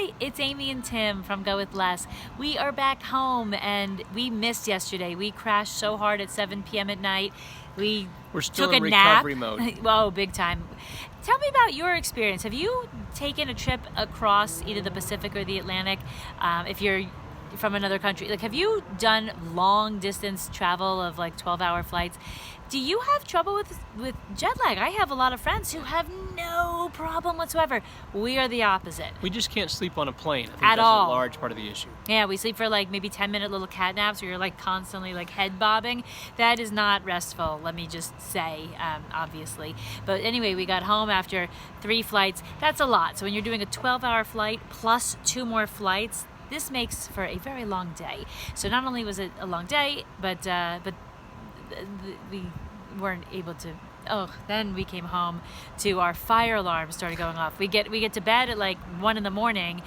Hi, it's Amy and Tim from Go With Less. We are back home and we missed yesterday. We crashed so hard at 7 p.m. at night. We're still took in a nap. recovery mode. Whoa, big time. Tell me about your experience. Have you taken a trip across either the Pacific or the Atlantic? If you're from another country, like, have you done long distance travel of like 12-hour flights? Do you have trouble with jet lag? I have a lot of friends who have no problem whatsoever. We are the opposite. We just can't sleep on a plane. I think At that's all. a large part of the issue. Yeah, we sleep for like maybe 10-minute little cat naps where you're like constantly like head bobbing. That is not restful, let me just say, obviously. But anyway, we got home after 3 flights. That's a lot. So when you're doing a 12-hour flight plus 2 more flights, this makes for a very long day. So not only was it a long day, but we weren't able to. Oh, then we came home to our fire alarm started going off. We get to bed at like 1 in the morning,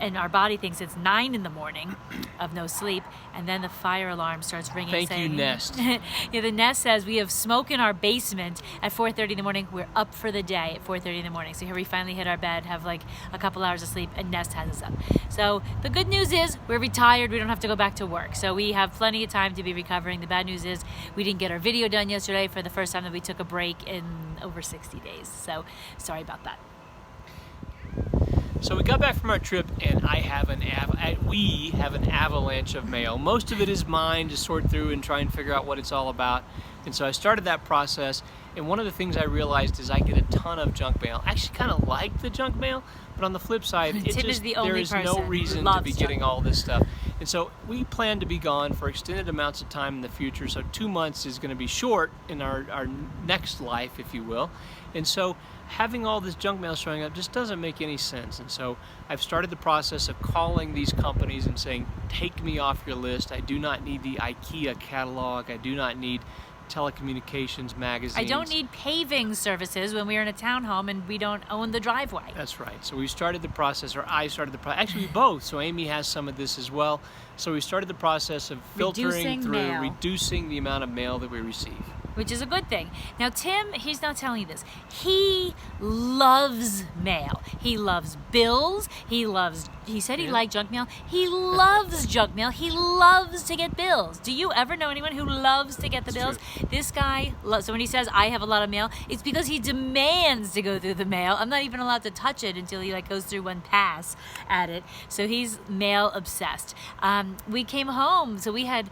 and our body thinks it's 9 in the morning of no sleep, and then the fire alarm starts ringing. Thank saying, you, Nest. Yeah, the Nest says we have smoke in our basement at 4:30 in the morning. We're up for the day at 4:30 in the morning. So here we finally hit our bed, have like a couple hours of sleep, and Nest has us up. So the good news is we're retired. We don't have to go back to work. So we have plenty of time to be recovering. The bad news is we didn't get our video done yesterday for the first time that we took a break in over 60 days. So sorry about that. So we got back from our trip, and we have an avalanche of mail. Most of it is mine to sort through and try and figure out what it's all about. And so I started that process, and one of the things I realized is I get a ton of junk mail. I actually kind of like the junk mail, but on the flip side, there is no reason to be getting all this stuff. And so we plan to be gone for extended amounts of time in the future. So 2 months is going to be short in our next life, if you will. And so having all this junk mail showing up just doesn't make any sense. And so I've started the process of calling these companies and saying, take me off your list. I do not need the IKEA catalog. I do not need telecommunications magazines. I don't need paving services when we're in a townhome and we don't own the driveway. That's right. So we started the process, or I started the process. Actually, both. So Amy has some of this as well. So we started the process of filtering reducing the amount of mail that we receive. Which is a good thing. Now, Tim, he's not telling you this. He loves mail. He loves bills. He said he liked junk mail. He loves junk mail. He loves to get bills. Do you ever know anyone who loves to get the bills? True. This guy, so when he says, I have a lot of mail, it's because he demands to go through the mail. I'm not even allowed to touch it until he like goes through one pass at it. So he's mail obsessed. We came home, so we had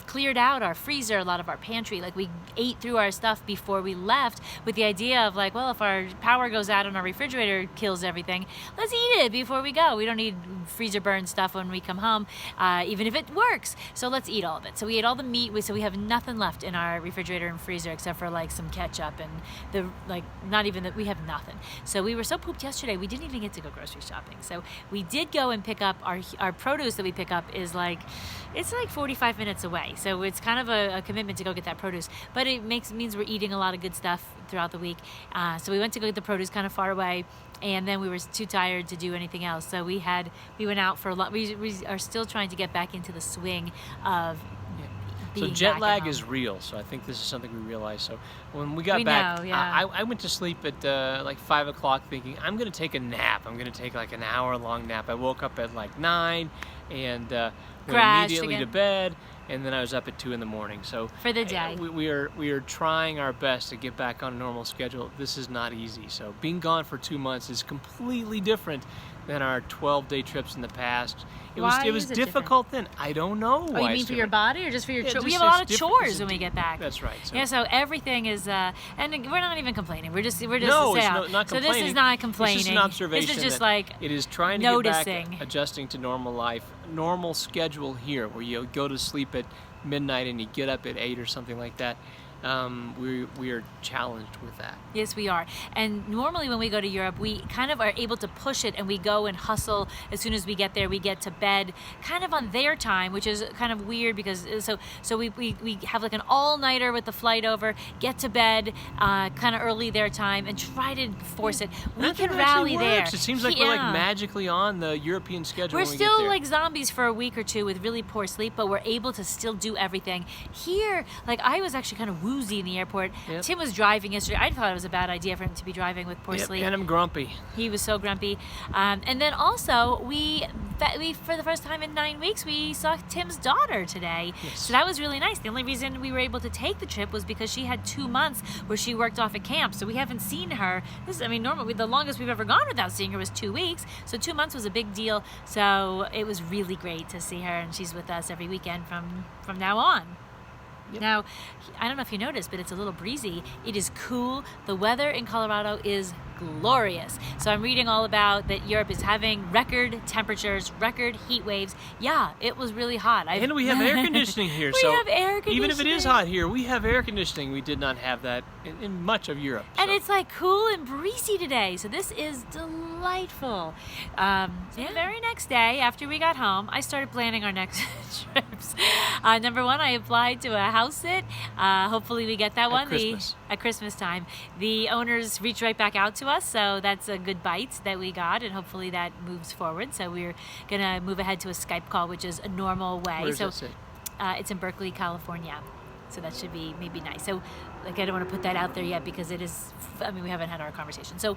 cleared out our freezer, a lot of our pantry. Like we ate through our stuff before we left with the idea of like, well, if our power goes out and our refrigerator kills everything, let's eat it before we go. We don't need freezer burn stuff when we come home, even if it works. So let's eat all of it. So we ate all the meat. So we have nothing left in our refrigerator and freezer except for like some ketchup and we have nothing. So we were so pooped yesterday, we didn't even get to go grocery shopping. So we did go and pick up our produce that we pick up it's like 45 minutes away. So it's kind of a commitment to go get that produce. But it means we're eating a lot of good stuff throughout the week. So we went to go get the produce kind of far away, and then we were too tired to do anything else. So we went out for a lot. We are still trying to get back into the swing of being so jet back lag at home. is real. So I think this is something we realize. So when we got back, I went to sleep at like 5 o'clock thinking, I'm going to take a nap. I'm going to take like an hour-long nap. I woke up at like 9 and went immediately to bed. And then I was up at 2 in the morning. So for the day, we are trying our best to get back on a normal schedule. This is not easy. So being gone for 2 months is completely different than our 12-day trips in the past. It was difficult then. I don't know. Oh, you mean for your body or just for your chores? We have a it's lot of chores when we get back. That's right. So. Yeah, so everything is, and we're not even complaining. We're just not complaining. So this is not complaining. It's just an observation. This is just like it is trying to noticing. get back, adjusting to normal life, normal schedule here, where you go to sleep at midnight and you get up at 8 or something like that. We are challenged with that. Yes, we are. And normally when we go to Europe, we kind of are able to push it and we go and hustle as soon as we get there. We get to bed kind of on their time, which is kind of weird because so we have like an all-nighter with the flight over, get to bed kind of early their time and try to force it. We can rally there. It seems like we're like magically on the European schedule. We're still like zombies for a week or two with really poor sleep, but we're able to still do everything. Here, like I was actually kind of woozy in the airport. Yep. Tim was driving yesterday. I thought it was a bad idea for him to be driving with poor Yep, Sleep. and I'm grumpy. He was so grumpy. And then also, we for the first time in 9 weeks, we saw Tim's daughter today. Yes. So that was really nice. The only reason we were able to take the trip was because she had 2 months where she worked off at camp. So we haven't seen her. Normally the longest we've ever gone without seeing her was 2 weeks. So 2 months was a big deal. So it was really great to see her, and she's with us every weekend from now on. Yep. Now, I don't know if you noticed, but it's a little breezy. It is cool. The weather in Colorado is glorious. So I'm reading all about that Europe is having record temperatures, record heat waves. Yeah, it was really hot. And we have air conditioning here. We so have air conditioning. Even if it is hot here, we have air conditioning. We did not have that in much of Europe. And so. it's like cool and breezy today. So this is delightful. The very next day after we got home, I started planning our next trips. Number one, I applied to a house sit. Hopefully we get that At one. Christmas. At Christmas time. The owners reached right back out to us, so that's a good bite that we got, and hopefully that moves forward. So we're gonna move ahead to a Skype call, which is a normal way. Where does that sit? It's in Berkeley, California. So that should be maybe nice. So I don't want to put that out there yet because it is, we haven't had our conversation. So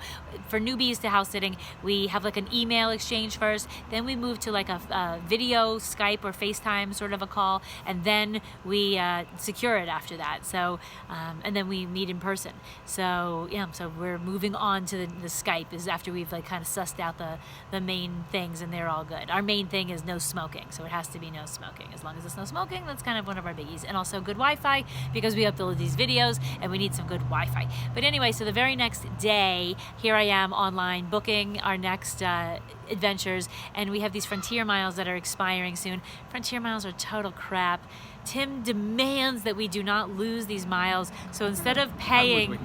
for newbies to house sitting, we have like an email exchange first, then we move to like a video, Skype or FaceTime sort of a call, and then we secure it after that. So, and then we meet in person. So yeah, so we're moving on to the Skype is after we've like kind of sussed out the main things, and they're all good. Our main thing is no smoking. So it has to be no smoking. As long as it's no smoking, that's kind of one of our biggies. And also good Wi-Fi, because we upload these videos and we need some good Wi-Fi. But anyway, so the very next day, here I am online booking our next adventures, and we have these Frontier Miles that are expiring soon. Frontier Miles are total crap. Tim demands that we do not lose these miles, so instead of paying,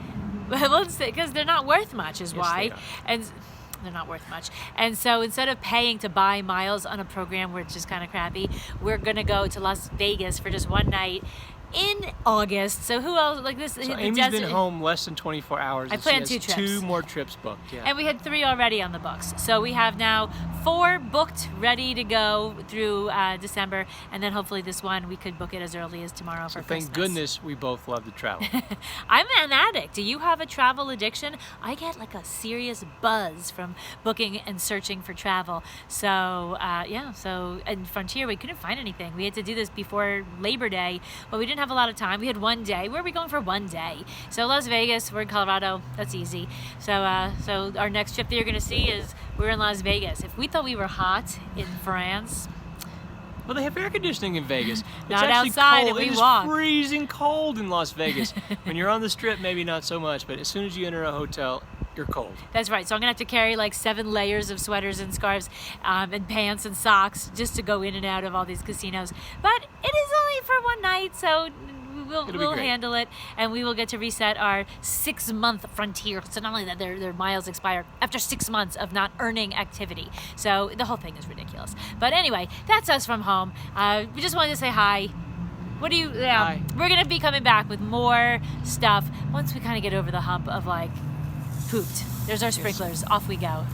well, because they're not worth much is Yes, why. they are. And they're not worth much. And so instead of paying to buy miles on a program where it's just kind of crappy, we're gonna go to Las Vegas for just one night in August. So who else like this? So the Amy's desert- been home less than 24 hours. I and planned she 2 has trips. 2 more trips booked. Yeah. And we had 3 already on the books. So we have now 4 booked, ready to go through December. And then hopefully this one, we could book it as early as tomorrow So for thank Christmas. goodness we both love to travel. I'm an addict. Do you have a travel addiction? I get like a serious buzz from booking and searching for travel. So yeah, so in Frontier, we couldn't find anything. We had to do this before Labor Day, but we didn't have a lot of time. We had one day. Where are we going for one day? So Las Vegas, we're in Colorado. That's easy. So so our next trip that you're gonna see is we're in Las Vegas. If we thought we were hot in France, Well, they have air conditioning in Vegas. It's Not actually outside, cold. and we It is walk. freezing cold in Las Vegas. When you're on the strip, maybe not so much, but as soon as you enter a hotel, you're cold. that's right. So I'm gonna have to carry like 7 layers of sweaters and scarves and pants and socks just to go in and out of all these casinos. But it is only for one night, so It'll be we'll great. handle it, and we will get to reset our 6-month Frontier. So not only that, their miles expire after 6 months of not earning activity. So the whole thing is ridiculous. But anyway, that's us from home. We just wanted to say hi. What do you? Hi. We're gonna be coming back with more stuff once we kind of get over the hump of like pooped. There's our sprinklers. Off we go.